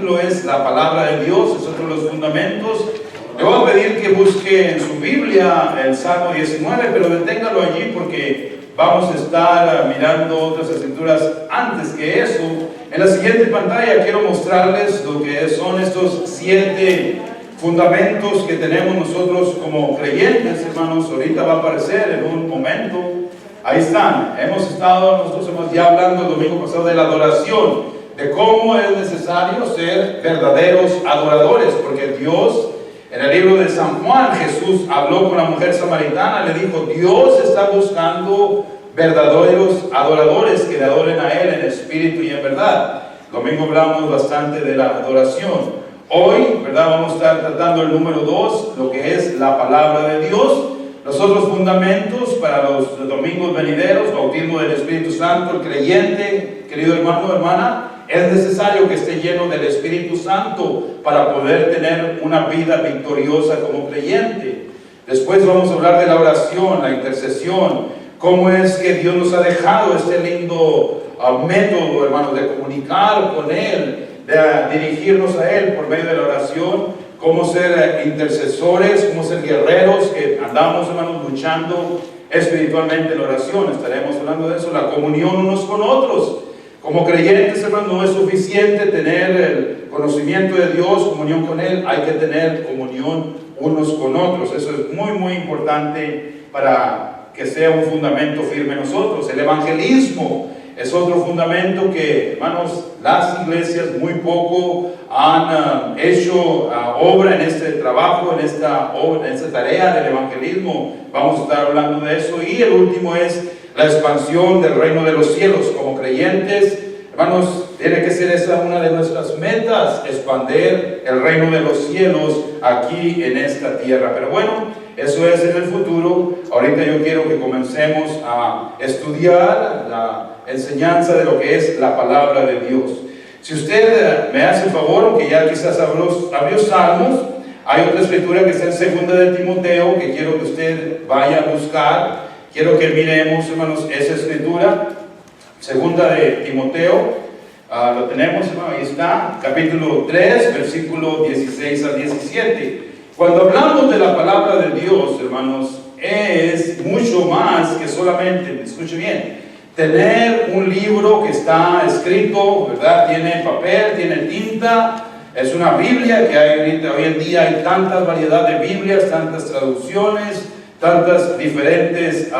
título es La Palabra de Dios, es otro de los fundamentos. Le voy a pedir que busque en su Biblia el Salmo 19, pero deténgalo allí porque vamos a estar mirando otras escrituras antes que eso. En la siguiente pantalla quiero mostrarles lo que son estos 7 fundamentos que tenemos nosotros como creyentes, hermanos. Ahorita va a aparecer en un momento. Ahí están. Nosotros hemos ya hablando el domingo pasado de la adoración, de cómo es necesario ser verdaderos adoradores, porque Dios, en el libro de San Juan, Jesús habló con la mujer samaritana, le dijo, Dios está buscando verdaderos adoradores que le adoren a Él en espíritu y en verdad. El domingo hablamos bastante de la adoración. Hoy, ¿verdad? Vamos a estar tratando el número 2, lo que es la palabra de Dios. Los otros fundamentos para los domingos venideros, bautismo del Espíritu Santo. El creyente, querido hermano o hermana, es necesario que esté lleno del Espíritu Santo para poder tener una vida victoriosa como creyente. Después vamos a hablar de la oración, la intercesión, cómo es que Dios nos ha dejado este lindo método, hermanos, de comunicar con Él, de dirigirnos a Él por medio de la oración. Cómo ser intercesores, cómo ser guerreros, que andamos, hermanos, luchando espiritualmente en la oración. Estaremos hablando de eso, la comunión unos con otros. Como creyentes, hermanos, no es suficiente tener el conocimiento de Dios, comunión con Él, hay que tener comunión unos con otros. Eso es muy, muy importante para que sea un fundamento firme en nosotros. El evangelismo es otro fundamento que, hermanos, las iglesias muy poco han hecho obra en este trabajo, en esta tarea del evangelismo. Vamos a estar hablando de eso. Y el último es la expansión del reino de los cielos. Como creyentes, hermanos, tiene que ser esa una de nuestras metas, expandir el reino de los cielos aquí en esta tierra. Pero bueno, eso es en el futuro. Ahorita yo quiero que comencemos a estudiar la enseñanza de lo que es la palabra de Dios. Si usted me hace el favor, aunque ya quizás abrió Salmos, hay otra escritura que está en segunda de Timoteo, que quiero que usted vaya a buscar. Quiero que miremos, hermanos, esa escritura, segunda de Timoteo. Lo tenemos, hermano, ahí está, capítulo 3, versículo 16 al 17. Cuando hablamos de la palabra de Dios, hermanos, es mucho más que solamente, escuche bien, tener un libro que está escrito, ¿verdad? Tiene papel, tiene tinta, es una Biblia que hay ahorita, hoy en día hay tanta variedad de Biblias, tantas traducciones, tantas diferentes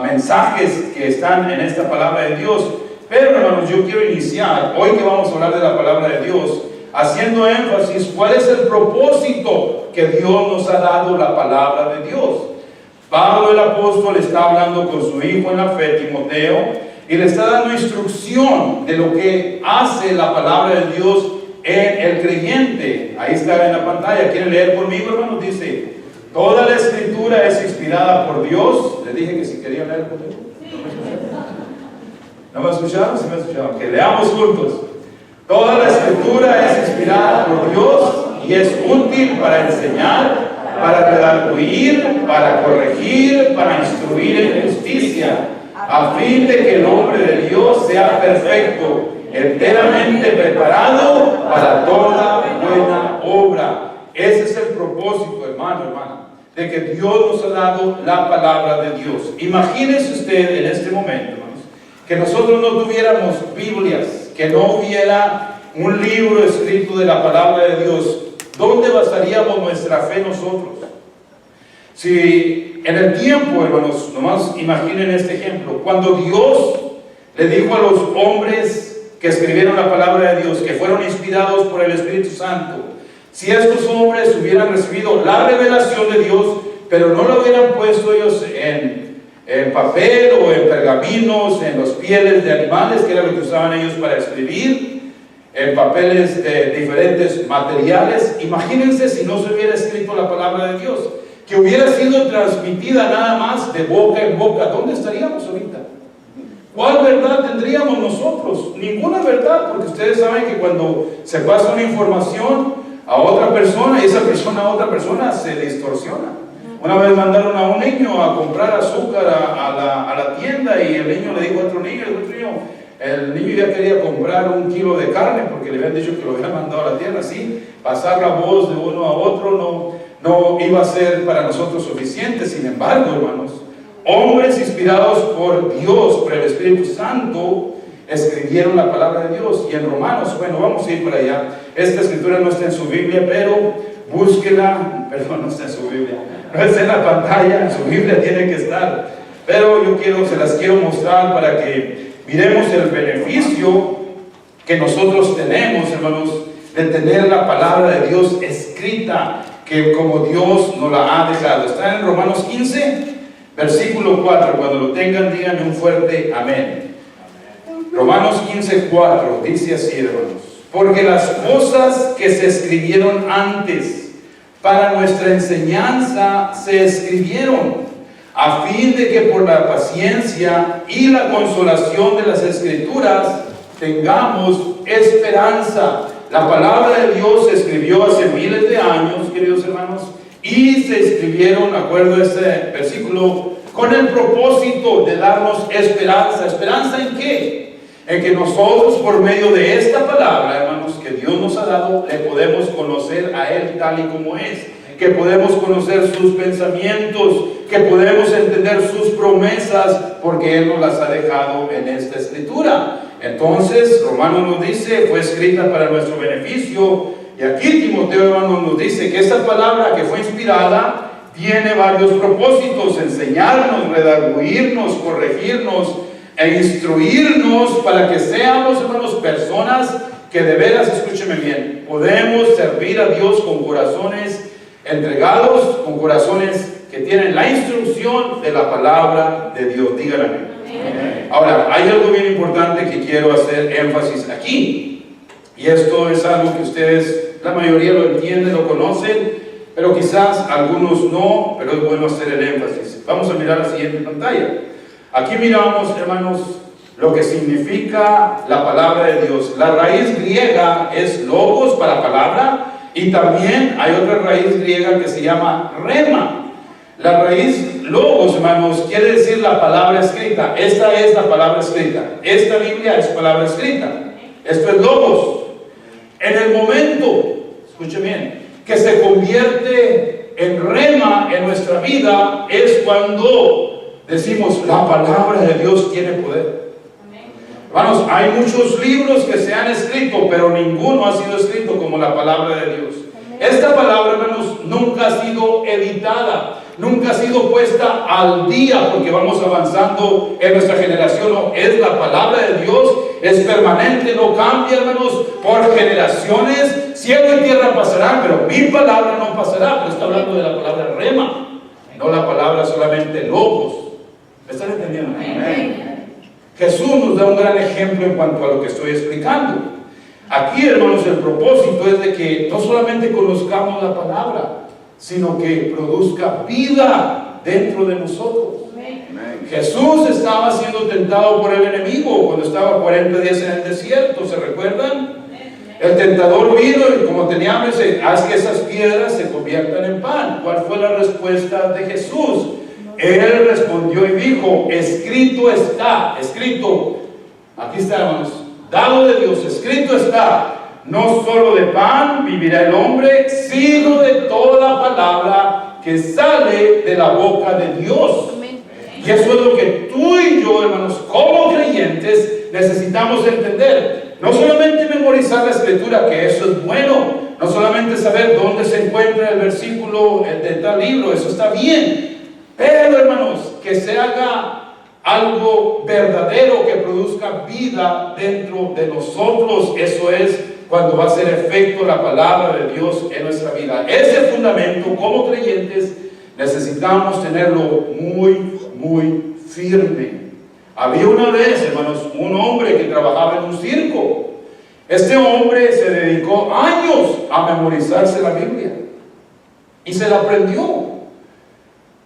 mensajes que están en esta palabra de Dios. Pero, hermanos, yo quiero iniciar, hoy que vamos a hablar de la palabra de Dios, haciendo énfasis, ¿cuál es el propósito que Dios nos ha dado la palabra de Dios? Pablo el apóstol está hablando con su hijo en la fe, Timoteo, y le está dando instrucción de lo que hace la palabra de Dios en el creyente. Ahí está en la pantalla, ¿quieren leer conmigo, hermanos? Dice, toda la escritura es inspirada por Dios. Les dije que si querían leer conmigo. ¿No me escucharon? ¿Sí me escucharon? Que leamos juntos. Toda la escritura es inspirada por Dios y es útil para enseñar, para redarguir, para corregir, para instruir en justicia, a fin de que el hombre de Dios sea perfecto, enteramente preparado para toda buena obra. Ese es el propósito, hermano, hermana, de que Dios nos ha dado la palabra de Dios. Imagínese usted en este momento, hermanos, que nosotros no tuviéramos Biblias, que no hubiera un libro escrito de la palabra de Dios. ¿Dónde basaríamos nuestra fe nosotros? Si en el tiempo, hermanos, nomás imaginen este ejemplo, cuando Dios le dijo a los hombres que escribieron la palabra de Dios, que fueron inspirados por el Espíritu Santo, si estos hombres hubieran recibido la revelación de Dios, pero no lo hubieran puesto ellos en papel o en pergaminos, en los pieles de animales, que era lo que usaban ellos para escribir, en papeles de diferentes materiales, imagínense si no se hubiera escrito la palabra de Dios, que hubiera sido transmitida nada más de boca en boca. ¿Dónde estaríamos ahorita? ¿Cuál verdad tendríamos nosotros? Ninguna verdad, porque ustedes saben que cuando se pasa una información a otra persona, y esa persona a otra persona se distorsiona. Una vez mandaron a un niño a comprar azúcar a la tienda, y el niño le dijo a otro niño, El niño ya quería comprar 1 kilo de carne porque le habían dicho que lo habían mandado a la tierra. Sí, pasar la voz de uno a otro no iba a ser para nosotros suficiente. Sin embargo, hermanos, hombres inspirados por Dios, por el Espíritu Santo, escribieron la palabra de Dios. Y en Romanos, bueno, vamos a ir para allá. Esta escritura no está en su Biblia, pero búsquela. Perdón, no está en su Biblia, no está en la pantalla, en su Biblia tiene que estar. Pero se las quiero mostrar para que miremos el beneficio que nosotros tenemos, hermanos, de tener la palabra de Dios escrita, que como Dios nos la ha dejado. Está en Romanos 15, versículo 4. Cuando lo tengan, díganme un fuerte amén. Romanos 15, 4, dice así, hermanos: porque las cosas que se escribieron antes para nuestra enseñanza se escribieron, a fin de que por la paciencia y la consolación de las Escrituras tengamos esperanza. La palabra de Dios se escribió hace miles de años, queridos hermanos, y se escribieron, de acuerdo a este versículo, con el propósito de darnos esperanza. ¿Esperanza en qué? En que nosotros, por medio de esta palabra, hermanos, que Dios nos ha dado, le podemos conocer a Él tal y como es, que podemos conocer sus pensamientos, que podemos entender sus promesas, porque Él nos las ha dejado en esta escritura. Entonces, Romanos nos dice, fue escrita para nuestro beneficio. Y aquí Timoteo, hermanos, nos dice que esta palabra que fue inspirada tiene varios propósitos: enseñarnos, redarguirnos, corregirnos e instruirnos, para que seamos, hermanos, personas que de veras, escúcheme bien, podemos servir a Dios con corazones entregados, con corazones que tienen la instrucción de la palabra de Dios. Díganme amén. Ahora, hay algo bien importante que quiero hacer énfasis aquí, y esto es algo que ustedes, la mayoría lo entienden, lo conocen, pero quizás algunos no, pero es bueno hacer el énfasis. Vamos a mirar la siguiente pantalla. Aquí miramos, hermanos, lo que significa la palabra de Dios. La raíz griega es logos, para palabra, y también hay otra raíz griega que se llama rema. La raíz logos, hermanos, quiere decir la palabra escrita. Esta es la palabra escrita. Esta Biblia es palabra escrita. Esto es logos. En el momento, escuche bien, que se convierte en rema en nuestra vida, es cuando decimos, la palabra de Dios tiene poder. Hermanos, hay muchos libros que se han escrito, pero ninguno ha sido escrito como la palabra de Dios. Esta palabra, hermanos, nunca ha sido editada, nunca ha sido puesta al día, porque vamos avanzando en nuestra generación. No, es la palabra de Dios, es permanente, no cambia, hermanos, por generaciones. Cielo y tierra pasarán, pero mi palabra no pasará. Pero está hablando de la palabra rema, no la palabra solamente logos. ¿Me están entendiendo? Amén. Jesús nos da un gran ejemplo en cuanto a lo que estoy explicando. Aquí, hermanos, el propósito es de que no solamente conozcamos la palabra, sino que produzca vida dentro de nosotros. Amén. Jesús estaba siendo tentado por el enemigo cuando estaba 40 días en el desierto, ¿se recuerdan? El tentador vino y como tenía hambre, dice, haz que esas piedras se conviertan en pan. ¿Cuál fue la respuesta de Jesús? Él respondió y dijo, escrito está, escrito, aquí está, hermanos, dado de Dios, escrito está, no solo de pan vivirá el hombre, sino de toda palabra que sale de la boca de Dios. Y eso es lo que tú y yo, hermanos, como creyentes, necesitamos entender. No solamente memorizar la escritura, que eso es bueno, no solamente saber dónde se encuentra el versículo de tal libro, eso está bien. Pero, hermanos, que se haga algo verdadero, que produzca vida dentro de nosotros. Eso es cuando va a hacer efecto la palabra de Dios en nuestra vida. Ese fundamento, como creyentes, necesitamos tenerlo muy, muy firme. Había una vez, hermanos, un hombre que trabajaba en un circo. Este hombre se dedicó años a memorizarse la Biblia y se la aprendió.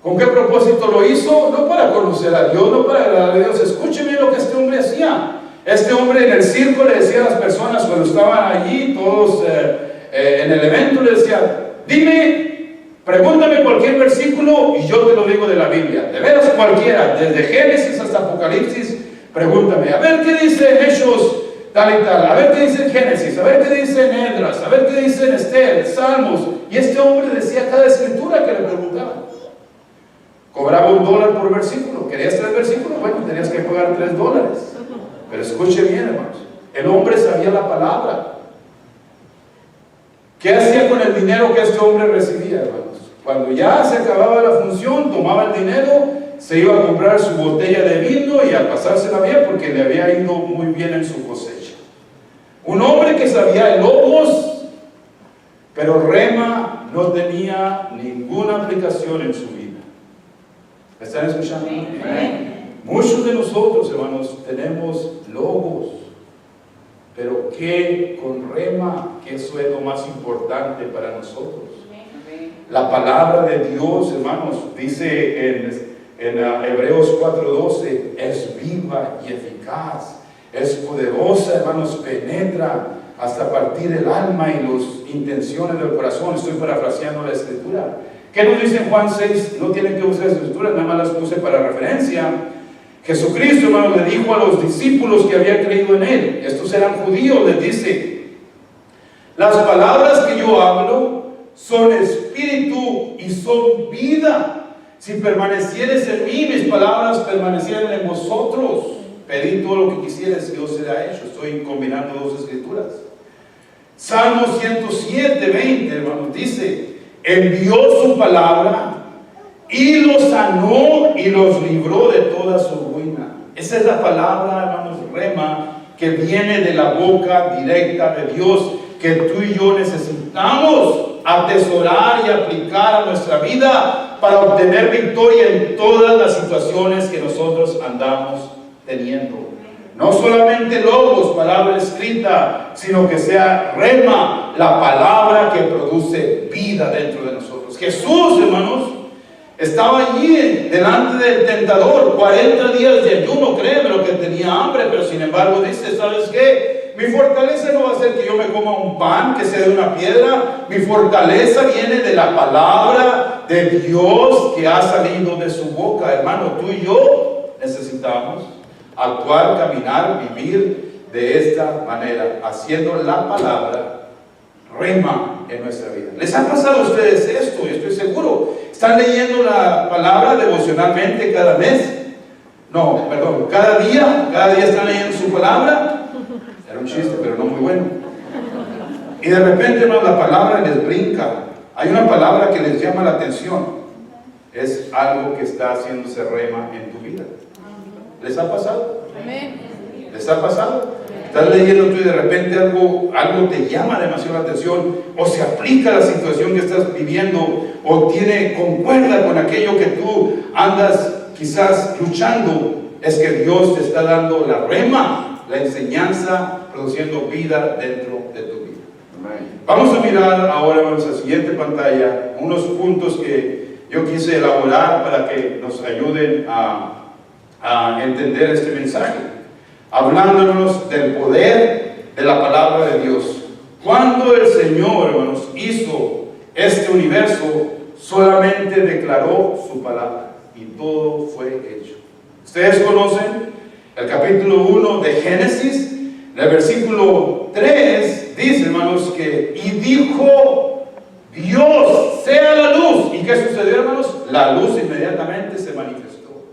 ¿Con qué propósito lo hizo? No para conocer a Dios, no para agradar a Dios. Escúcheme lo que este hombre hacía. Este hombre en el circo le decía a las personas cuando estaban allí, todos en el evento, le decía, dime, pregúntame cualquier versículo y yo te lo digo de la Biblia. De veras cualquiera, desde Génesis hasta Apocalipsis, Pregúntame, a ver qué dice en Hechos tal y tal, a ver qué dice en Génesis, a ver qué dice en Esdras, a ver qué dice en Esther, Salmos. Y este hombre decía cada escritura que le preguntaban. Cobraba $1 por versículo. ¿Querías 3 versículos? Bueno, tenías que pagar $3. Pero escuche bien, hermanos. El hombre sabía la palabra. ¿Qué hacía con el dinero que este hombre recibía, hermanos? Cuando ya se acababa la función, tomaba el dinero, se iba a comprar su botella de vino y a pasársela bien porque le había ido muy bien en su cosecha. Un hombre que sabía el logos, pero rema no tenía ninguna aplicación en su vida. ¿Me están escuchando? Amén. Muchos de nosotros, hermanos, tenemos logos, pero ¿qué con rema? Que eso es lo más importante para nosotros. La palabra de Dios, hermanos, dice en Hebreos 4:12, es viva y eficaz, es poderosa, hermanos, penetra hasta partir el alma y las intenciones del corazón. Estoy parafraseando la escritura. ¿Qué nos dice en Juan 6? No tienen que usar escrituras, nada más las puse para referencia. Jesucristo, hermanos, le dijo a los discípulos que habían creído en Él, estos eran judíos, les dice: las palabras que yo hablo son espíritu y son vida. Si permanecieres en mí, mis palabras permanecieran en vosotros. Pedid todo lo que quisieres y os será hecho. Estoy combinando dos escrituras. Salmo 107:20, hermanos, dice: envió su palabra y los sanó y los libró de toda su ruina. Esa es la palabra, hermanos, rema, que viene de la boca directa de Dios, que tú y yo necesitamos atesorar y aplicar a nuestra vida para obtener victoria en todas las situaciones que nosotros andamos teniendo. No solamente logos, palabra escrita, sino que sea rema, la palabra que produce vida dentro de nosotros. Jesús, hermanos, estaba allí delante del tentador, 40 días de ayuno, créeme lo que tenía hambre, pero sin embargo dice: ¿sabes qué? Mi fortaleza no va a ser que yo me coma un pan que sea de una piedra. Mi fortaleza viene de la palabra de Dios que ha salido de su boca. Hermano, tú y yo necesitamos actuar, caminar, vivir de esta manera, haciendo la palabra rema en nuestra vida. ¿Les ha pasado a ustedes esto? Yo estoy seguro. ¿Están leyendo la palabra devocionalmente cada mes? No, perdón, cada día están leyendo su palabra. Era un chiste, pero no muy bueno. Y de repente, hermano, la palabra les brinca. Hay una palabra que les llama la atención. Es algo que está haciéndose rema en tu vida. ¿Les ha pasado? ¿Les ha pasado? Estás leyendo tú y de repente algo te llama demasiado la atención, o se aplica a la situación que estás viviendo, o concuerda con aquello que tú andas quizás luchando. Es que Dios te está dando la rema, la enseñanza, produciendo vida dentro de tu vida. Vamos a mirar ahora en nuestra siguiente pantalla unos puntos que yo quise elaborar para que nos ayuden a entender este mensaje, hablándonos del poder de la palabra de Dios. Cuando el Señor, hermanos, hizo este universo, solamente declaró su palabra y todo fue hecho. Ustedes conocen el capítulo 1 de Génesis, en el versículo 3 dice, hermanos, que y dijo Dios, sea la luz. ¿Y qué sucedió, hermanos? La luz inmediatamente se manifestó.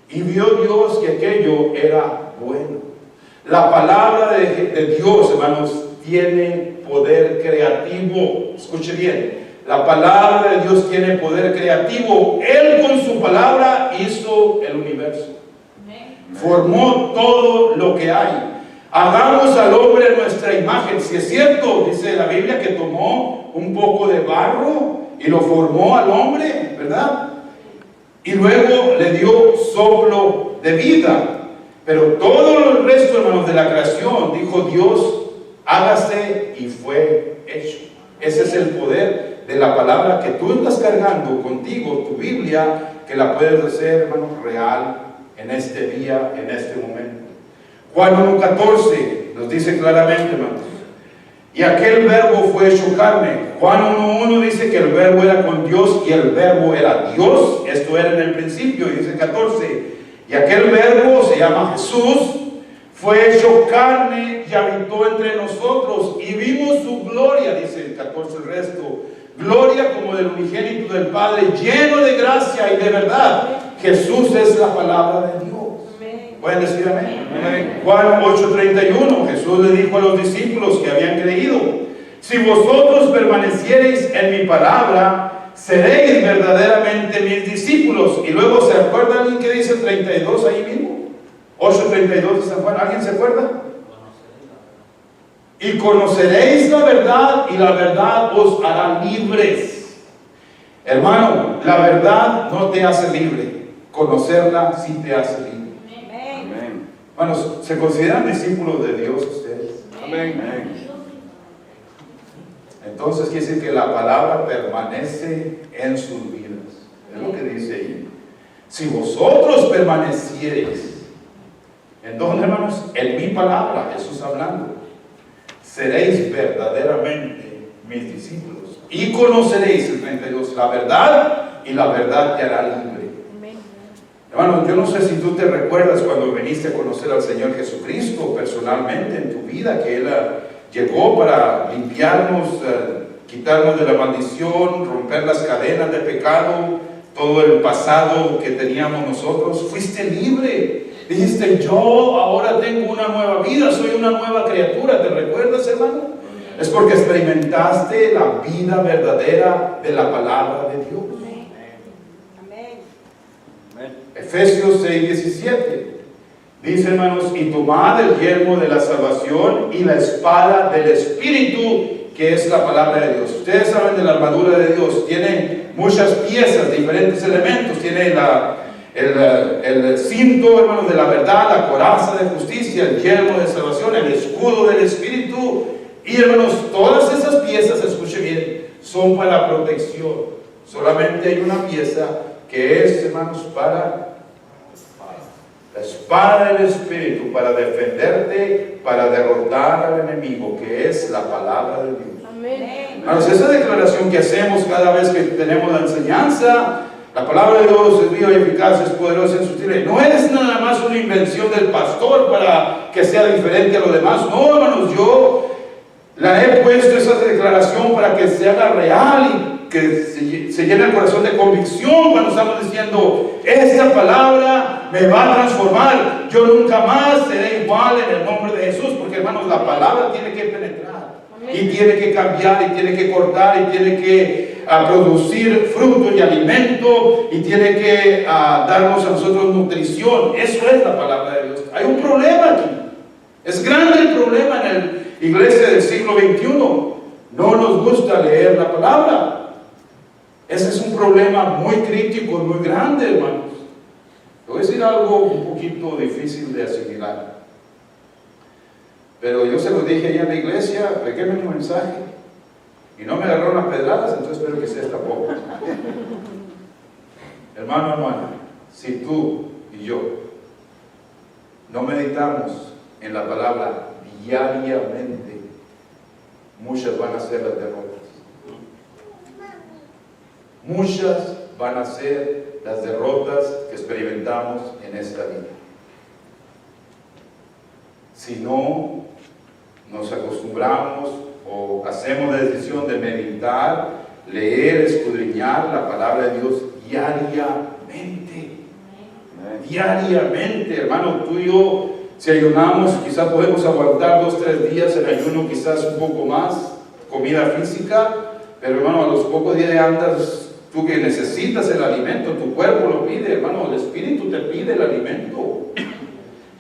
Y vio Dios que aquello era bueno. La palabra de Dios, hermanos, tiene poder creativo. Escuche bien. La palabra de Dios tiene poder creativo. Él con su palabra hizo el universo. Formó todo lo que hay. Hagamos al hombre a nuestra imagen. Si es cierto, dice la Biblia, que tomó un poco de barro y lo formó al hombre, ¿verdad? Y luego le dio soplo de vida. Pero todo el resto, hermanos, de la creación, dijo Dios, hágase, y fue hecho. Ese es el poder de la palabra que tú estás cargando contigo, tu Biblia, que la puedes hacer, hermanos, real en este día, en este momento. Juan 1:14 nos dice claramente, hermanos, y aquel verbo fue hecho carne. Juan 1:1 dice que el verbo era con Dios y el verbo era Dios. Esto era en el principio. Y dice 14, Y aquel verbo se llama Jesús, fue hecho carne y habitó entre nosotros, y vimos su gloria, dice el 14 el resto, gloria como del unigénito del Padre, lleno de gracia y de verdad. Jesús es la palabra de Dios. ¿Pueden decir amén? Amén. Juan 8:31, Jesús le dijo a los discípulos que habían creído: si vosotros permaneciereis en mi palabra, seréis verdaderamente mis discípulos. Y luego, ¿se acuerda alguien que dice el 32 ahí mismo? 8:32 de San Juan, ¿alguien se acuerda? Y conoceréis la verdad, y la verdad os hará libres. Hermano, la verdad no te hace libre, conocerla sí te hace libre. Amén. Hermanos, ¿se consideran discípulos de Dios ustedes? Amén. Amén. Entonces quiere decir que la palabra permanece en sus vidas. Es lo que dice ahí. Si vosotros permaneciereis, ¿en dónde, hermanos? En mi palabra, Jesús hablando, seréis verdaderamente mis discípulos y conoceréis, el 32, la verdad, y la verdad te hará libre. Hermano, yo no sé si tú te recuerdas cuando viniste a conocer al Señor Jesucristo personalmente en tu vida, que Él llegó para limpiarnos, quitarnos de la maldición, romper las cadenas de pecado, todo el pasado que teníamos nosotros. Fuiste libre. Dijiste: yo ahora tengo una nueva vida, soy una nueva criatura. ¿Te recuerdas, hermano? Es porque experimentaste la vida verdadera de la palabra de Dios. Efesios 6:17 dice, hermanos: y tomad el yelmo de la salvación y la espada del Espíritu, que es la palabra de Dios. Ustedes saben de la armadura de Dios, tiene muchas piezas, diferentes elementos. Tiene el cinto, hermanos, de la verdad, la coraza de justicia, el yelmo de salvación, el escudo del Espíritu. Y, hermanos, todas esas piezas, escuche bien, son para protección. Solamente hay una pieza que es, hermanos, para la espada del Espíritu, para defenderte, para derrotar al enemigo, que es la palabra de Dios. Amén. Hermanos, esa declaración que hacemos cada vez que tenemos la enseñanza: la palabra de Dios es viva y eficaz, es poderosa en su tierra. No es nada más una invención del pastor para que sea diferente a los demás. No, hermanos, yo la he puesto esa declaración para que se haga real y que se llene el corazón de convicción cuando estamos diciendo: esta palabra me va a transformar, yo nunca más seré igual en el nombre de Jesús. Porque, hermanos, la palabra tiene que penetrar. Amén. Y tiene que cambiar, y tiene que cortar, y tiene que producir fruto y alimento, y tiene que darnos a nosotros nutrición. Eso es la palabra de Dios. Hay un problema aquí, es grande el problema en la iglesia del siglo XXI. No nos gusta leer la palabra. Ese es un problema muy crítico y muy grande, hermanos. Te voy a decir algo un poquito difícil de asimilar, pero yo se lo dije allá en la iglesia, pegué un mensaje y no me agarraron las pedradas, entonces espero que sea esta poco. Hermano, hermana, si tú y yo no meditamos en la palabra diariamente, muchas van a ser las derrotas. Muchas van a ser las derrotas que experimentamos en esta vida. Si no nos acostumbramos o hacemos la decisión de meditar, leer, escudriñar la palabra de Dios diariamente. Diariamente, hermano, tú y yo, si ayunamos, quizás podemos aguantar 2 o 3 días en ayuno, quizás un poco más, comida física, pero, hermano, a los pocos días andas. Tú que necesitas el alimento, tu cuerpo lo pide, hermano, el Espíritu te pide el alimento.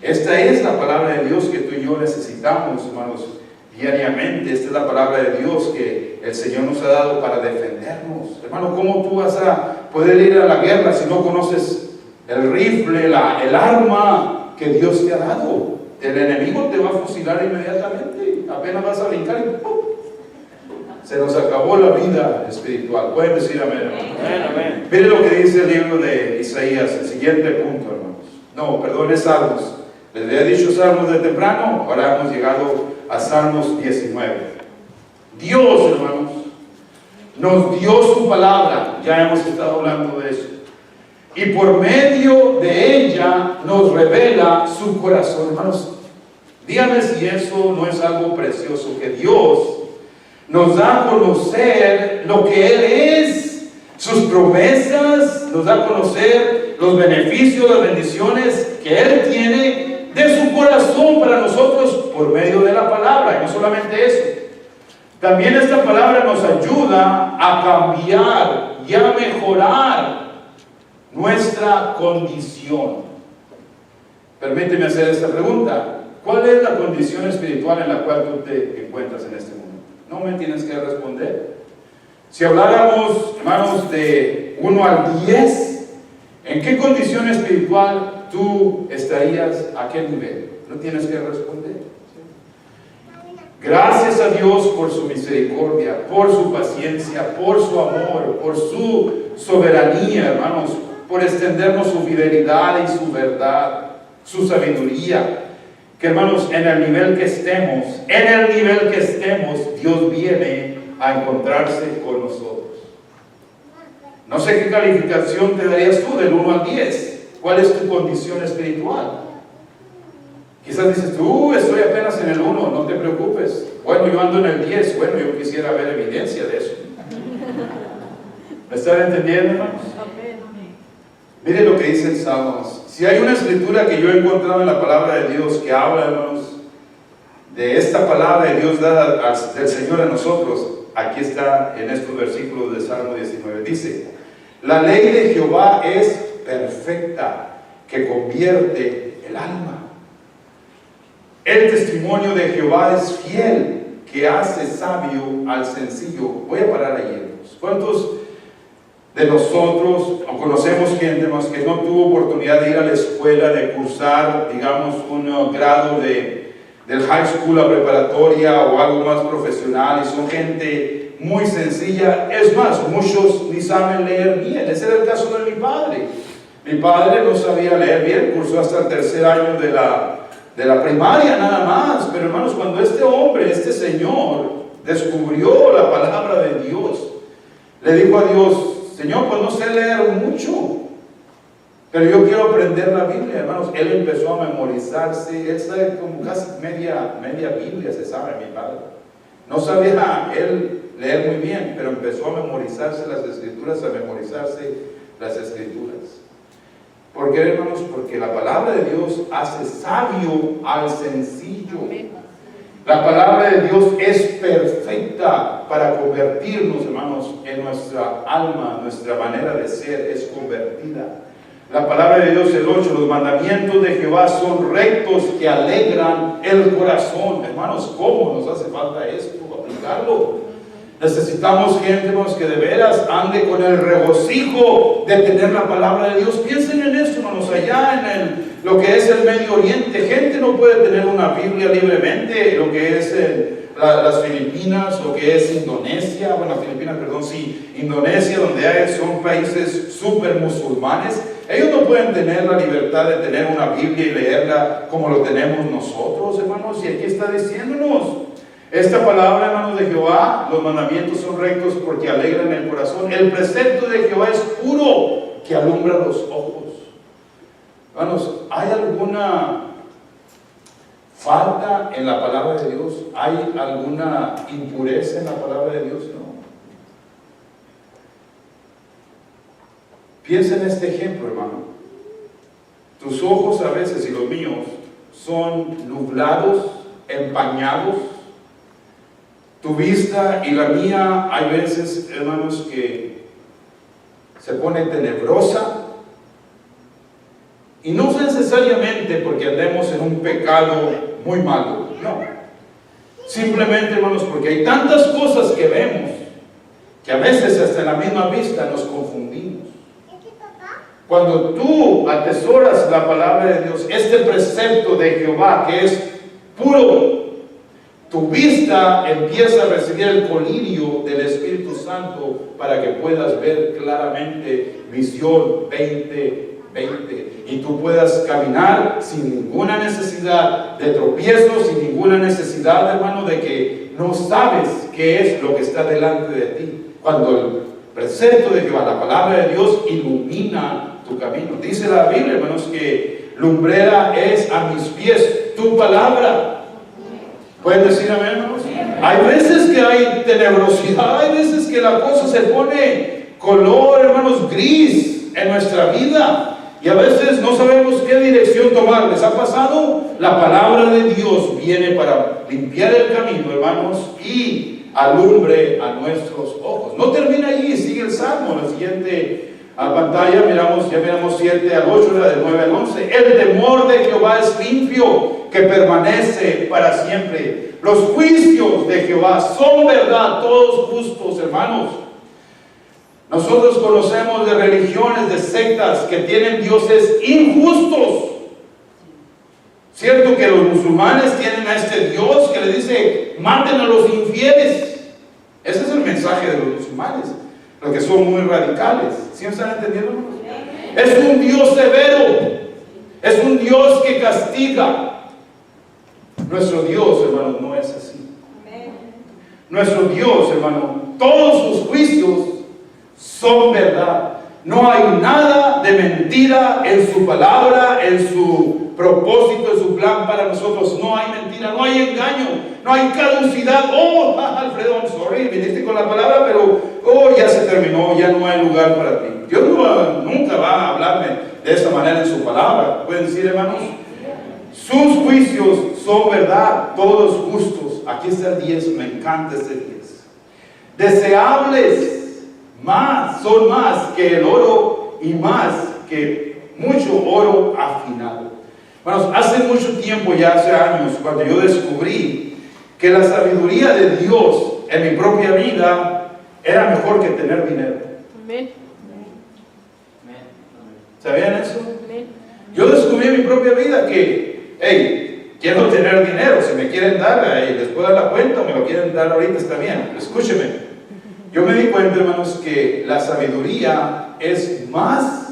Esta es la palabra de Dios que tú y yo necesitamos, hermanos, diariamente. Esta es la palabra de Dios que el Señor nos ha dado para defendernos. Hermano, ¿cómo tú vas a poder ir a la guerra si no conoces el rifle, el arma que Dios te ha dado? El enemigo te va a fusilar inmediatamente. Apenas vas a brincar y ¡pum! Se nos acabó la vida espiritual. Pueden decir amén, hermanos. Amén, amén. Miren lo que dice el libro de Isaías, el siguiente punto, hermanos. No, perdón, es Salmos. Les había dicho Salmos de temprano, ahora hemos llegado a Salmos 19. Dios, hermanos, nos dio su palabra. Ya hemos estado hablando de eso. y por medio de ella nos revela su corazón. Hermanos, díganme si eso no es algo precioso, que Dios nos da a conocer lo que Él es, sus promesas, nos da a conocer los beneficios, las bendiciones que Él tiene de su corazón para nosotros por medio de la palabra. Y no solamente eso, también esta palabra nos ayuda a cambiar y a mejorar nuestra condición. Permíteme hacer esta pregunta. ¿Cuál es la condición espiritual en la cual tú te encuentras en este mundo? No me tienes que responder. Si habláramos, hermanos, de 1 al 10, ¿en qué condición espiritual tú estarías? ¿A qué nivel? No tienes que responder. Gracias a Dios por su misericordia, por su paciencia, por su amor, por su soberanía, hermanos, por extendernos su fidelidad y su verdad, su sabiduría. Que, hermanos, en el nivel que estemos, Dios viene a encontrarse con nosotros. No sé qué calificación te darías tú del 1 al 10. ¿Cuál es tu condición espiritual? Quizás dices tú, estoy apenas en el 1, no te preocupes. Bueno, yo ando en el 10, bueno, yo quisiera ver evidencia de eso. ¿Me están entendiendo, hermanos? Mire lo que dice el Salmos. Si hay una escritura que yo he encontrado en la palabra de Dios que habla, hermanos, de esta palabra de Dios dada del Señor a nosotros, aquí está en estos versículos de Salmo 19. Dice: la ley de Jehová es perfecta, que convierte el alma. El testimonio de Jehová es fiel, que hace sabio al sencillo. Voy a parar ahí, hermanos. ¿Cuántos de nosotros conocemos gente más que no tuvo oportunidad de ir a la escuela, de cursar, digamos, un grado del high school a preparatoria o algo más profesional, y son gente muy sencilla? Es más, muchos ni saben leer bien. Ese era el caso de mi padre. Mi padre no sabía leer bien, cursó hasta el tercer año de la primaria nada más. Pero, hermanos, cuando este hombre, este señor, descubrió la palabra de Dios, le dijo a Dios: Señor, pues no sé leer mucho, pero yo quiero aprender la Biblia, hermanos. Él empezó a memorizarse. Él sabe como casi media Biblia, se sabe, mi padre. No sabía él leer muy bien, pero empezó a memorizarse las escrituras, ¿Por qué, hermanos? Porque la palabra de Dios hace sabio al sencillo. La palabra de Dios es perfecta para convertirnos, hermanos, en nuestra alma, nuestra manera de ser es convertida. La palabra de Dios, el 8, los mandamientos de Jehová son rectos que alegran el corazón. Hermanos, ¿cómo nos hace falta esto? Aplicarlo. Necesitamos gente, hermanos, que de veras ande con el regocijo de tener la palabra de Dios. Piensen en esto, hermanos, allá en lo que es el Medio Oriente, gente no puede tener una Biblia libremente. Lo que es las Filipinas, lo que es Indonesia, Indonesia, donde son países súper musulmanes. Ellos no pueden tener la libertad de tener una Biblia y leerla como lo tenemos nosotros, hermanos. Y aquí está diciéndonos esta palabra, hermanos, de Jehová: los mandamientos son rectos porque alegran el corazón. El precepto de Jehová es puro, que alumbra los ojos. Hermanos, ¿hay alguna falta en la palabra de Dios? ¿Hay alguna impureza en la palabra de Dios? No. Piensa en este ejemplo, hermano. Tus ojos a veces, y los míos, son nublados, empañados. Tu vista y la mía hay veces, hermanos, que se pone tenebrosa. Y no necesariamente porque andemos en un pecado muy malo, no. Simplemente, hermanos, porque hay tantas cosas que vemos que a veces hasta en la misma vista nos confundimos. Cuando tú atesoras la palabra de Dios, este precepto de Jehová que es puro, tu vista empieza a recibir el colirio del Espíritu Santo para que puedas ver claramente visión 20:20 y tú puedas caminar sin ninguna necesidad de tropiezo, sin ninguna necesidad, hermano, de que no sabes qué es lo que está delante de ti. Cuando el precepto de Jehová, la palabra de Dios, ilumina tu camino. Dice la Biblia, hermanos, que lumbrera es a mis pies tu palabra. ¿Pueden decir amén, hermanos? Hay veces que hay tenebrosidad, hay veces que la cosa se pone color, hermanos, gris en nuestra vida. Y a veces no sabemos qué dirección tomar. ¿Les ha pasado? La palabra de Dios viene para limpiar el camino, hermanos, y alumbre a nuestros ojos. No termina allí, sigue el Salmo. La siguiente pantalla, ya miramos 7 al 8, del 9 al 11. El temor de Jehová es limpio, que permanece para siempre. Los juicios de Jehová son verdad, todos justos, hermanos. Nosotros conocemos de religiones, de sectas que tienen dioses injustos. Cierto que los musulmanes tienen a este Dios que le dice, maten a los infieles. Ese es el mensaje de los musulmanes, los que son muy radicales. ¿Sí me están entendiendo? Es un Dios severo, es un Dios que castiga. Nuestro Dios, hermano, no es así. Nuestro Dios, hermano, todos sus juicios son verdad. No hay nada de mentira en su palabra, en su propósito, en su plan para nosotros. No hay mentira, no hay engaño, no hay caducidad. Oh, Alfredo, I'm sorry, viniste con la palabra, pero ya se terminó, ya no hay lugar para ti. Dios nunca va a hablarme de esa manera en su palabra. ¿Pueden decir, hermanos? Sus juicios son verdad, todos justos. Aquí está el 10, me encanta este 10. Deseables son más que el oro y más que mucho oro afinado. Bueno, hace mucho tiempo, ya hace años, cuando yo descubrí que la sabiduría de Dios en mi propia vida era mejor que tener dinero. Amén. ¿Sabían eso? Yo descubrí en mi propia vida que, quiero tener dinero, si me quieren dar, les puedo dar la cuenta, o me lo quieren dar ahorita, está bien. Escúcheme. Yo me di cuenta, hermanos, que la sabiduría es más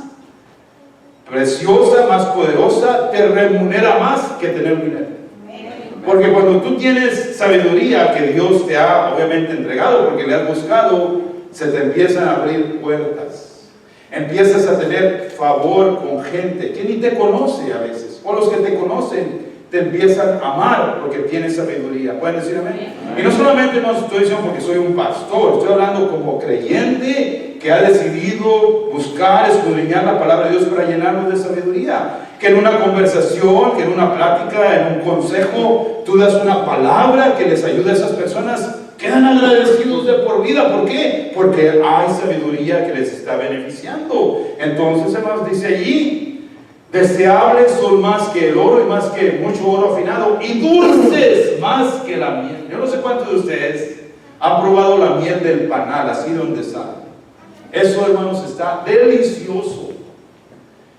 preciosa, más poderosa, te remunera más que tener dinero. Porque cuando tú tienes sabiduría que Dios te ha obviamente entregado, porque le has buscado, se te empiezan a abrir puertas. Empiezas a tener favor con gente que ni te conoce a veces, o los que te conocen te empiezan a amar porque tienes sabiduría. ¿Pueden decir amén? Y no solamente no estoy diciendo porque soy un pastor, estoy hablando como creyente que ha decidido buscar, escudriñar la palabra de Dios para llenarnos de sabiduría. Que en una conversación, que en una plática, en un consejo, tú das una palabra que les ayude a esas personas, quedan agradecidos de por vida. ¿Por qué? Porque hay sabiduría que les está beneficiando. Entonces, hermanos, dice allí, deseables son más que el oro y más que mucho oro afinado, y dulces más que la miel. Yo no sé cuántos de ustedes han probado la miel del panal, así donde sale. Eso, hermanos, está delicioso.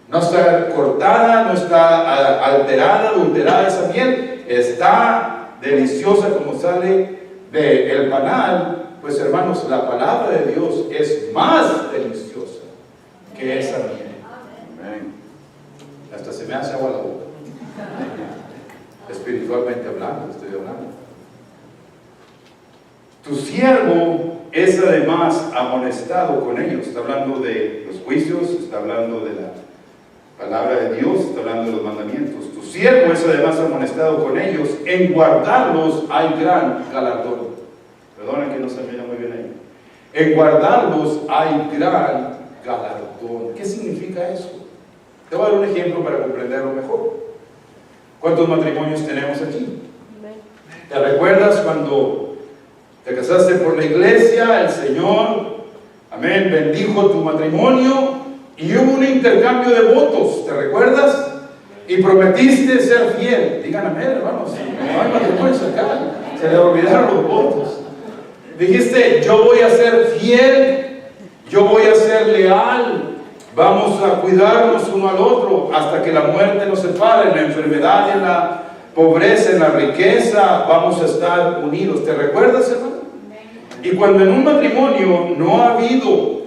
No está cortada, no está alterada, adulterada esa miel. Está deliciosa como sale del panal. Pues, hermanos, la palabra de Dios es más deliciosa que esa miel. Amén. Hasta se me hace agua la boca. Espiritualmente hablando, estoy hablando. Tu siervo es además amonestado con ellos. Está hablando de los juicios, está hablando de la palabra de Dios, está hablando de los mandamientos. Tu siervo es además amonestado con ellos. En guardarlos hay gran galardón. Perdona que no se mira muy bien ahí. En guardarlos hay gran galardón. ¿Qué significa eso? Te voy a dar un ejemplo para comprenderlo mejor. ¿Cuántos matrimonios tenemos aquí? ¿Te recuerdas cuando te casaste por la iglesia? El Señor, amén, bendijo tu matrimonio y hubo un intercambio de votos. ¿Te recuerdas? Y prometiste ser fiel. Digan amén, hermanos. No hay matrimonios acá. Se le olvidaron los votos. Dijiste, yo voy a ser fiel, yo voy a ser leal. Vamos a cuidarnos uno al otro hasta que la muerte nos separe, en la enfermedad, en la pobreza, en la riqueza, vamos a estar unidos. ¿Te recuerdas, hermano? Y cuando en un matrimonio no ha habido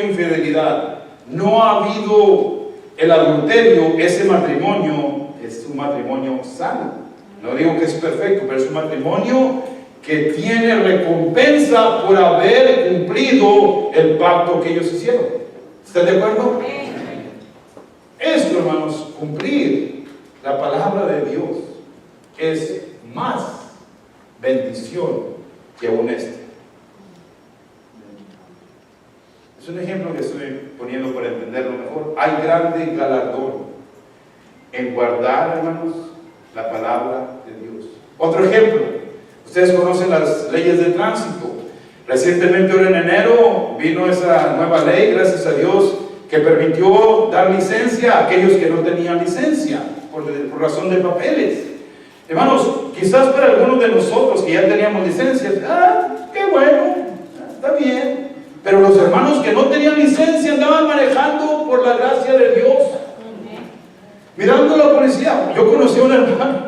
infidelidad, no ha habido el adulterio, ese matrimonio es un matrimonio sano. No digo que es perfecto, pero es un matrimonio que tiene recompensa por haber cumplido el pacto que ellos hicieron. ¿Están de acuerdo? Esto, hermanos, cumplir la palabra de Dios es más bendición que aún este. Es un ejemplo que estoy poniendo para entenderlo mejor. Hay grande galardón en guardar, hermanos, la palabra de Dios. Otro ejemplo, ustedes conocen las leyes de tránsito. Recientemente, ahora en enero, vino esa nueva ley, gracias a Dios, que permitió dar licencia a aquellos que no tenían licencia, por razón de papeles. Hermanos, quizás para algunos de nosotros que ya teníamos licencia, qué bueno, está bien. Pero los hermanos que no tenían licencia andaban manejando por la gracia de Dios. Mirando a la policía, yo conocí a un hermano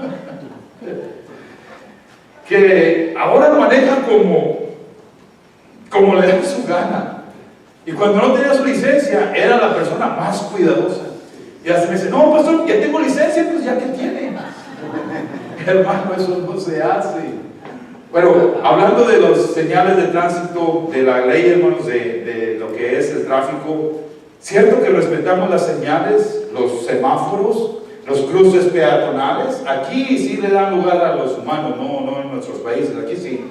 que ahora maneja como le da su gana. Y cuando no tenía su licencia, era la persona más cuidadosa. Y hasta me dice, no, pastor, ya tengo licencia, pues ya que tiene. Hermano, eso no se hace. Bueno, hablando de las señales de tránsito, de la ley, hermanos, de lo que es el tráfico, cierto que respetamos las señales, los semáforos, los cruces peatonales. Aquí sí le dan lugar a los humanos, no en nuestros países, aquí sí.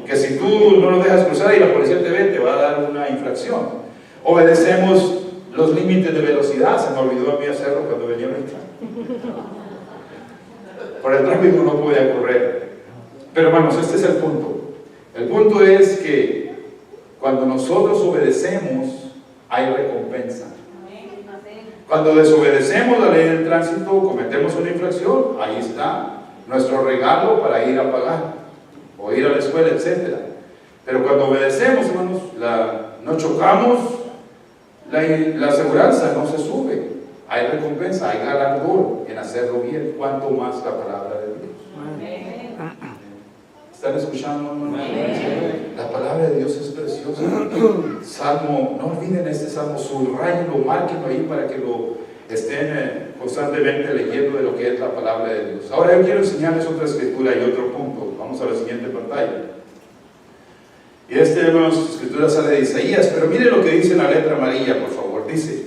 Que si tú no lo dejas cruzar y la policía te ve, te va a dar una infracción. Obedecemos los límites de velocidad, se me olvidó a mí hacerlo cuando venía ahorita. Por el tráfico no podía correr. Pero hermanos, este es el punto. El punto es que cuando nosotros obedecemos, hay recompensa. Cuando desobedecemos la ley del tránsito, cometemos una infracción, ahí está nuestro regalo para ir a pagar, o ir a la escuela, etc. Pero cuando obedecemos, hermanos, no chocamos, la aseguranza no se sube. Hay recompensa, hay galardón en hacerlo bien, cuanto más la palabra de Dios. ¿Están escuchando, hermano? La palabra de Dios es preciosa. Salmo, no olviden este salmo, subrayenlo, márquenlo ahí para que lo estén constantemente leyendo de lo que es la palabra de Dios. Ahora yo quiero enseñarles otra escritura y otro punto. Vamos a la siguiente pantalla. Y hermanos, escritura sale de Isaías, pero miren lo que dice la letra amarilla, por favor. Dice,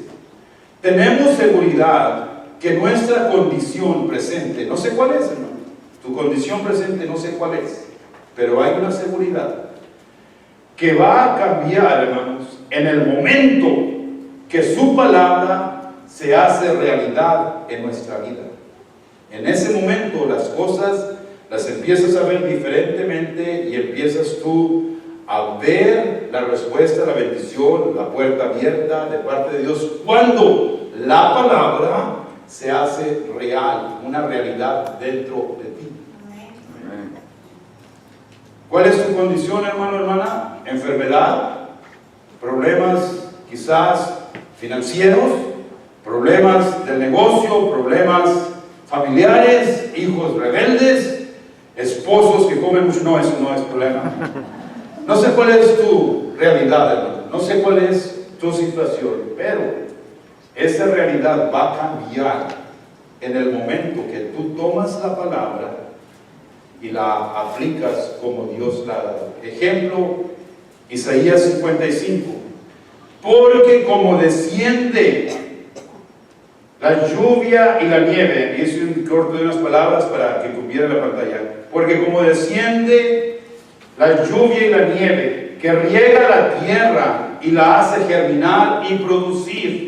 tenemos seguridad que nuestra condición presente, no sé cuál es, hermano, tu condición presente no sé cuál es, pero hay una seguridad que va a cambiar, hermanos, en el momento que su palabra se hace realidad en nuestra vida. En ese momento las cosas las empiezas a ver diferentemente y empiezas tú a ver la respuesta, la bendición, la puerta abierta de parte de Dios cuando la palabra se hace real, una realidad dentro de ti. ¿Cuál es tu condición, hermano, hermana? Enfermedad, problemas quizás financieros, problemas del negocio, problemas familiares, hijos rebeldes, esposos que comen mucho. No, eso no es problema. No sé cuál es tu realidad, hermano, no sé cuál es tu situación, pero esa realidad va a cambiar en el momento que tú tomas la palabra y la aplicas como Dios la da. Ejemplo, Isaías 55. Porque como desciende la lluvia y la nieve, hice un corto de unas palabras para que cupiera la pantalla. Porque como desciende la lluvia y la nieve, que riega la tierra y la hace germinar y producir,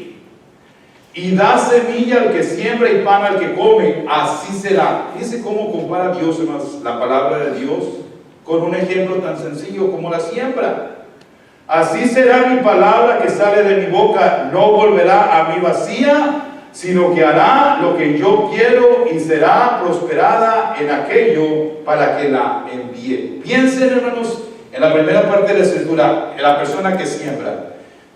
y da semilla al que siembra y pan al que come, así será. Fíjense cómo compara Dios, hermanos, la palabra de Dios con un ejemplo tan sencillo como la siembra. Así será mi palabra que sale de mi boca, no volverá a mí vacía, sino que hará lo que yo quiero y será prosperada en aquello para que la envíe. Piensen, hermanos, en la primera parte de la escritura, en la persona que siembra.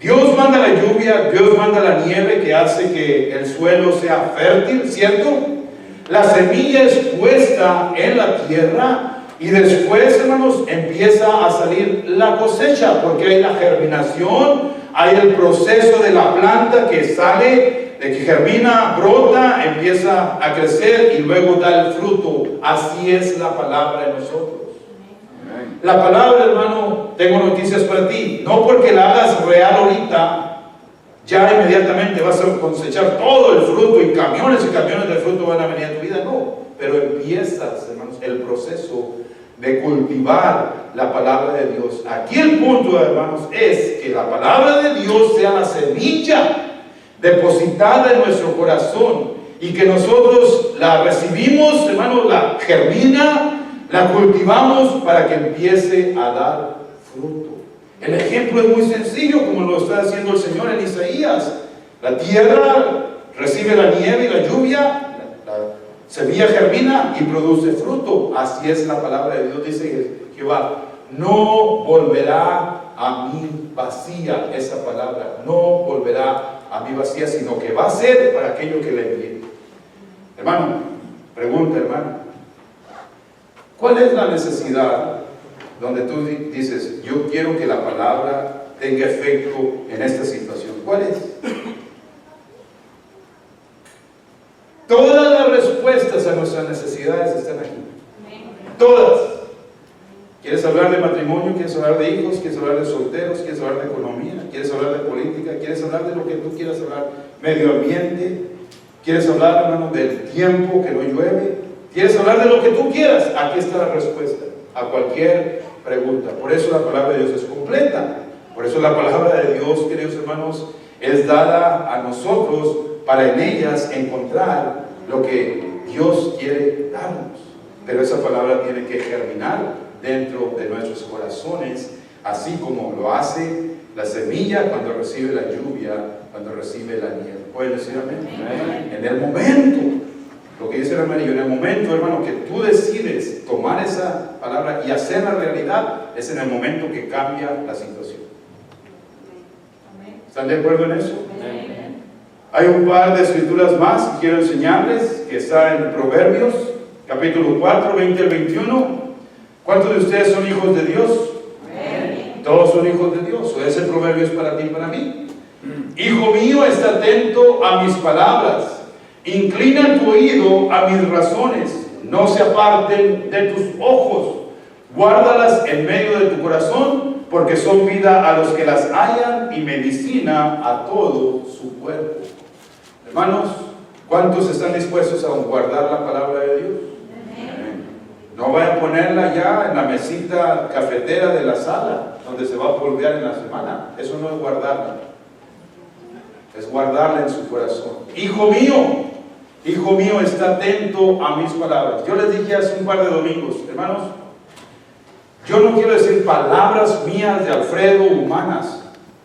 Dios manda la lluvia, Dios manda la nieve que hace que el suelo sea fértil, ¿cierto? La semilla es puesta en la tierra y después, hermanos, empieza a salir la cosecha, porque hay la germinación, hay el proceso de la planta que sale, de que germina, brota, empieza a crecer y luego da el fruto. Así es la palabra de nosotros. La palabra, hermano, tengo noticias para ti. No porque la hagas real ahorita, ya inmediatamente vas a cosechar todo el fruto y camiones de fruto van a venir a tu vida. No, pero empiezas, hermanos, el proceso de cultivar la palabra de Dios. Aquí el punto, hermanos, es que la palabra de Dios sea la semilla depositada en nuestro corazón y que nosotros la recibimos, hermanos, la germina, la cultivamos para que empiece a dar fruto. El ejemplo es muy sencillo, como lo está haciendo el Señor en Isaías. La tierra recibe la nieve y la lluvia, la semilla germina y produce fruto. Así es la palabra de Dios, dice Jehová. No volverá a mí vacía esa palabra, no volverá a mí vacía, sino que va a ser para aquello que le envíe. Hermano, pregunta, hermano, ¿cuál es la necesidad donde tú dices, yo quiero que la palabra tenga efecto en esta situación? ¿Cuál es? Todas las respuestas a nuestras necesidades están aquí. Todas. ¿Quieres hablar de matrimonio? ¿Quieres hablar de hijos? ¿Quieres hablar de solteros? ¿Quieres hablar de economía? ¿Quieres hablar de política? ¿Quieres hablar de lo que tú quieras hablar? ¿Medio ambiente? ¿Quieres hablar, hermano, del tiempo que no llueve? ¿Quieres hablar de lo que tú quieras? Aquí está la respuesta a cualquier pregunta. Por eso la palabra de Dios es completa. Por eso la palabra de Dios, queridos hermanos, es dada a nosotros para en ellas encontrar lo que Dios quiere darnos. Pero esa palabra tiene que germinar dentro de nuestros corazones, así como lo hace la semilla cuando recibe la lluvia, cuando recibe la nieve. ¿Pueden decir amén? Amén. En el momento, lo que dice el hermano, en el momento, hermano, que tú decides tomar esa palabra y hacerla realidad, es en el momento que cambia la situación. ¿Están de acuerdo en eso? Amén. Hay un par de escrituras más que quiero enseñarles, que está en Proverbios, capítulo 4, 20 al 21. ¿Cuántos de ustedes son hijos de Dios? Amén. Todos son hijos de Dios. O ese proverbio es para ti y para mí. Hijo mío, está atento a mis palabras. Inclina tu oído a mis razones. No se aparten de tus ojos. Guárdalas en medio de tu corazón, porque son vida a los que las hallan y medicina a todo su cuerpo. Hermanos, ¿cuántos están dispuestos a guardar la palabra de Dios? No vaya a ponerla ya en la mesita cafetera de la sala, donde se va a polvear en la semana. Eso no es guardarla. Es guardarla en su corazón. Hijo mío, está atento a mis palabras. Yo les dije hace un par de domingos, hermanos, yo no quiero decir palabras mías de Alfredo humanas.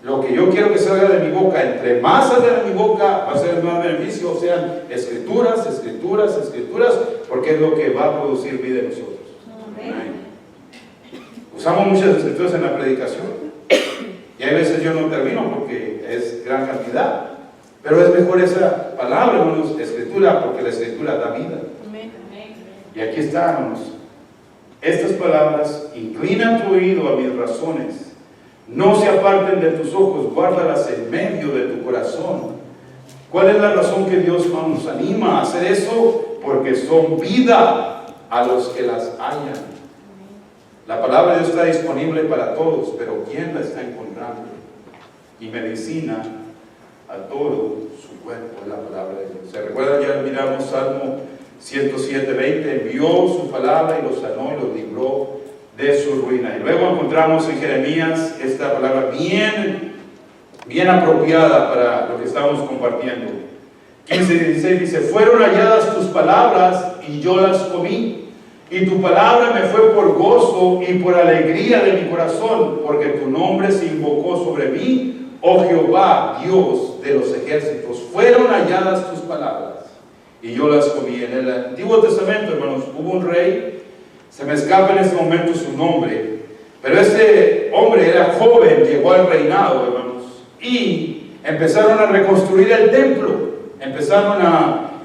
Lo que yo quiero que salga de mi boca, entre más salga de mi boca, va a ser más beneficio, o sean escrituras, porque es lo que va a producir vida en nosotros. Amén. Usamos muchas escrituras en la predicación, y hay veces yo no termino porque es gran cantidad, pero es mejor esa palabra, hermanos, escritura, porque la escritura da vida. Y aquí está, hermanos, estas palabras: inclina tu oído a mis razones. No se aparten de tus ojos, guárdalas en medio de tu corazón. ¿Cuál es la razón que Dios nos anima a hacer eso? Porque son vida a los que las hallan. La palabra de Dios está disponible para todos, pero ¿quién la está encontrando? Y medicina a todo su cuerpo, es la palabra de Dios. ¿Se recuerdan? Ya miramos Salmo 107:20, envió su palabra y los sanó y los libró de su ruina. Y luego encontramos en Jeremías esta palabra bien apropiada para lo que estamos compartiendo. 15:16 dice: fueron halladas tus palabras y yo las comí, y tu palabra me fue por gozo y por alegría de mi corazón, porque tu nombre se invocó sobre mí, oh Jehová, Dios de los ejércitos. Fueron halladas tus palabras y yo las comí. En el Antiguo Testamento, hermanos, hubo un rey. Se me escapa en este momento su nombre, pero este hombre era joven, llegó al reinado, hermanos, y empezaron a reconstruir el templo.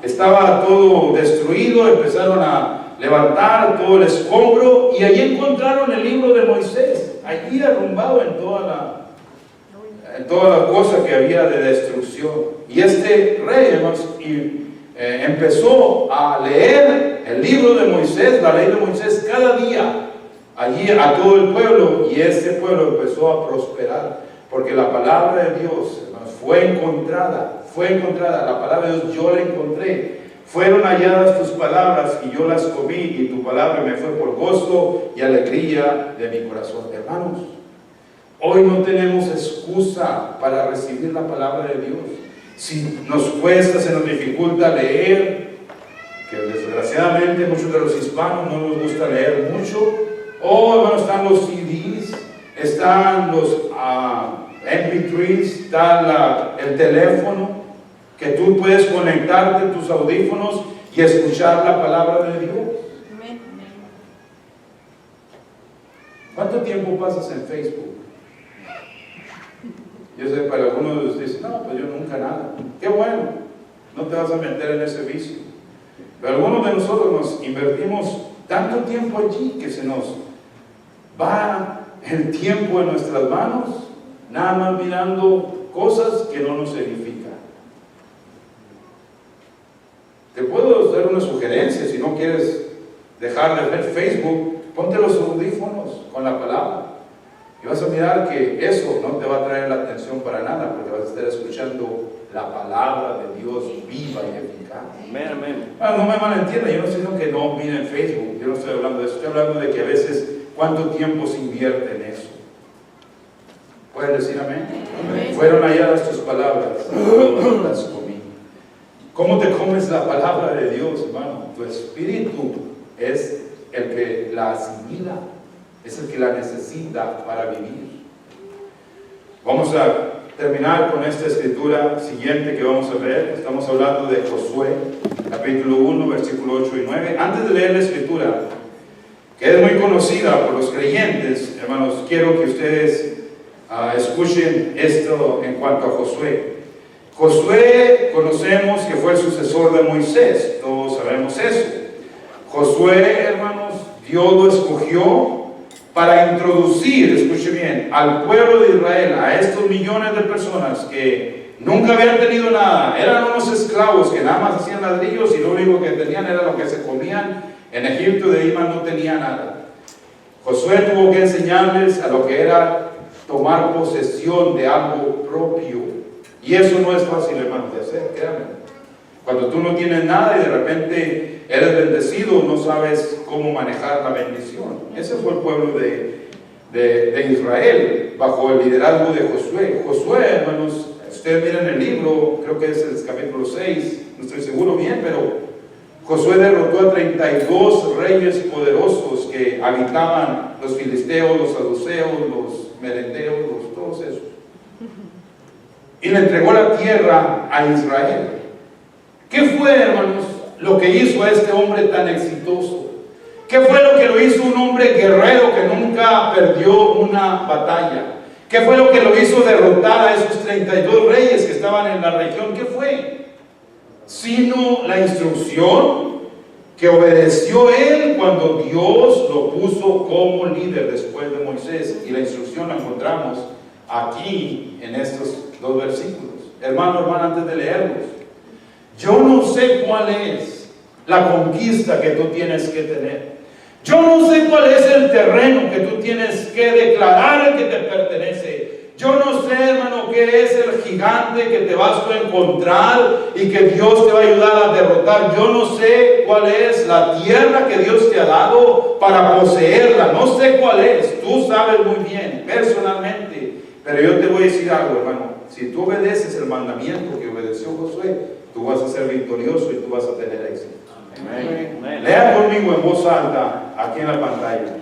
Estaba todo destruido, empezaron a levantar todo el escombro, y allí encontraron el libro de Moisés, allí arrumbado en toda la cosa que había de destrucción. Y este rey, hermanos, empezó a leer el libro de Moisés, la ley de Moisés, cada día allí a todo el pueblo, y este pueblo empezó a prosperar. Porque la palabra de Dios, hermanos, fue encontrada, la palabra de Dios yo la encontré. Fueron halladas tus palabras y yo las comí, y tu palabra me fue por gozo y alegría de mi corazón. Hermanos, hoy no tenemos excusa para recibir la palabra de Dios. Si nos cuesta, se nos dificulta leer, que desgraciadamente muchos de los hispanos no nos gusta leer mucho. Hermanos, están los CDs, están los MP3s, está el teléfono, que tú puedes conectarte tus audífonos y escuchar la palabra de Dios. ¿Cuánto tiempo pasas en Facebook? Yo sé, para algunos de ustedes dicen, no, pues yo nunca nada. Qué bueno, no te vas a meter en ese vicio. Pero algunos de nosotros nos invertimos tanto tiempo allí que se nos va el tiempo en nuestras manos, nada más mirando cosas que no nos edifican. Te puedo dar una sugerencia: si no quieres dejar de ver Facebook, ponte los audífonos con la palabra y vas a mirar que eso no te va a traer la atención para nada, porque vas a estar escuchando la palabra de Dios viva y eficaz. Amén, amén. No me malentiendan, yo no estoy diciendo que no miren Facebook, yo no estoy hablando de eso, estoy hablando de que a veces cuánto tiempo se invierte en eso. ¿Pueden decir amén? Amén. Fueron halladas tus palabras, yo las comí. ¿Cómo te comes la palabra de Dios, hermano? Tu espíritu es el que la asimila, es el que la necesita para vivir. Vamos a terminar con esta escritura siguiente que vamos a ver. Estamos hablando de Josué, capítulo 1, versículo 8 y 9. Antes de leer la escritura, que es muy conocida por los creyentes, hermanos, quiero que ustedes escuchen esto en cuanto a Josué. Josué, conocemos que fue el sucesor de Moisés, todos sabemos eso. Josué, hermanos, Dios lo escogió para introducir, escuche bien, al pueblo de Israel, a estos millones de personas que nunca habían tenido nada, eran unos esclavos que nada más hacían ladrillos y lo único que tenían era lo que se comían en Egipto, de ahí más no tenía nada. Josué tuvo que enseñarles a lo que era tomar posesión de algo propio. Y eso no es fácil, hermanos, de hacer, créanme. Cuando tú no tienes nada y de repente eres bendecido, no sabes cómo manejar la bendición. Ese fue el pueblo de Israel, bajo el liderazgo de Josué. Josué, hermanos, ustedes miran el libro, creo que es el capítulo 6, no estoy seguro bien, pero Josué derrotó a 32 reyes poderosos que habitaban los filisteos, los saduceos, los merendeos, todos esos. Y le entregó la tierra a Israel. ¿Qué fue, hermanos, lo que hizo a este hombre tan exitoso? ¿Qué fue lo que lo hizo un hombre guerrero que nunca perdió una batalla? ¿Qué fue lo que lo hizo derrotar a esos 32 reyes que estaban en la región? ¿Qué fue? Sino la instrucción que obedeció él cuando Dios lo puso como líder después de Moisés. Y la instrucción la encontramos aquí en estos dos versículos. Hermano, hermana, antes de leerlos, yo no sé cuál es la conquista que tú tienes que tener. Yo no sé cuál es el terreno que tú tienes que declarar que te pertenece. Yo no sé, hermano, qué es el gigante que te vas a encontrar y que Dios te va a ayudar a derrotar. Yo no sé cuál es la tierra que Dios te ha dado para poseerla. No sé cuál es. Tú sabes muy bien, personalmente. Pero yo te voy a decir algo, hermano. Si tú obedeces el mandamiento que obedeció Josué, tú vas a ser victorioso y tú vas a tener éxito. Amén. Lea conmigo en voz alta aquí en la pantalla.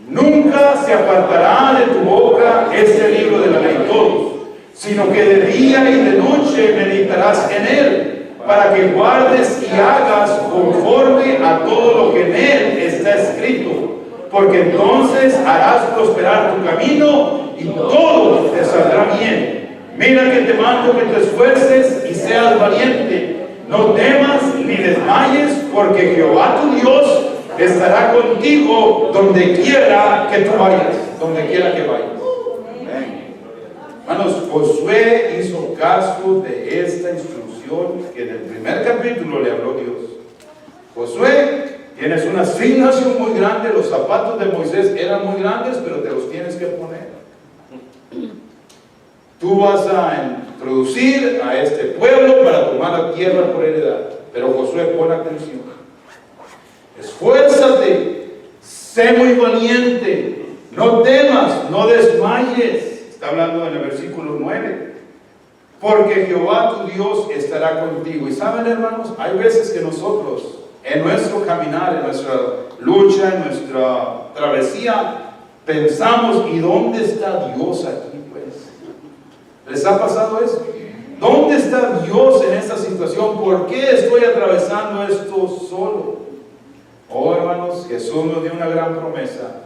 Nunca se apartará de tu boca este libro de la ley todos, sino que de día y de noche meditarás en él, para que guardes y hagas conforme a todo lo que en él está escrito, porque entonces harás prosperar tu camino y todo te saldrá bien. Mira que te mando que te esfuerces y seas valiente. No temas ni desmayes, porque Jehová tu Dios estará contigo donde quiera que tú vayas, donde quiera que vayas. Hermanos, Josué hizo caso de esta instrucción que en el primer capítulo le habló Dios. Josué, tienes una asignación muy grande. Los zapatos de Moisés eran muy grandes, pero te los tienes que poner. Tú vas a introducir a este pueblo para tomar la tierra por heredad. Pero Josué, pon atención. Esfuérzate, sé muy valiente, no temas, no desmayes. Está hablando en el versículo 9. Porque Jehová tu Dios estará contigo. Y saben, hermanos, hay veces que nosotros, en nuestro caminar, en nuestra lucha, en nuestra travesía, pensamos, ¿y dónde está Dios aquí, pues? ¿Les ha pasado eso? ¿Dónde está Dios en esta situación? ¿Por qué estoy atravesando esto solo? Oh, hermanos, Jesús nos dio una gran promesa.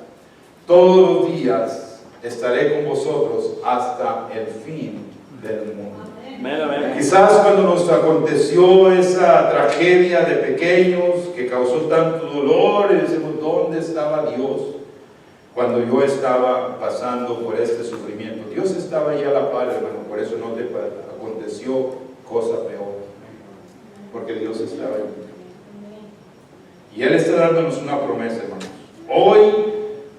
Todos los días estaré con vosotros hasta el fin del mundo. Quizás cuando nos aconteció esa tragedia de pequeños que causó tanto dolor, y decimos, ¿dónde estaba Dios cuando yo estaba pasando por este sufrimiento? Dios estaba allá a la par, hermano, por eso no te aconteció cosa peor, porque Dios estaba ahí. Y Él está dándonos una promesa, hermanos. Hoy,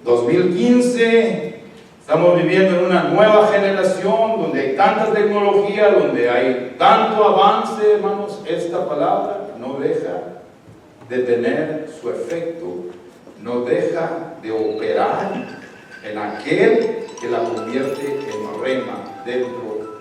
2015, estamos viviendo en una nueva generación donde hay tanta tecnología, donde hay tanto avance, hermanos. Esta palabra no deja de tener su efecto, no deja de operar en aquel que la convierte en rema dentro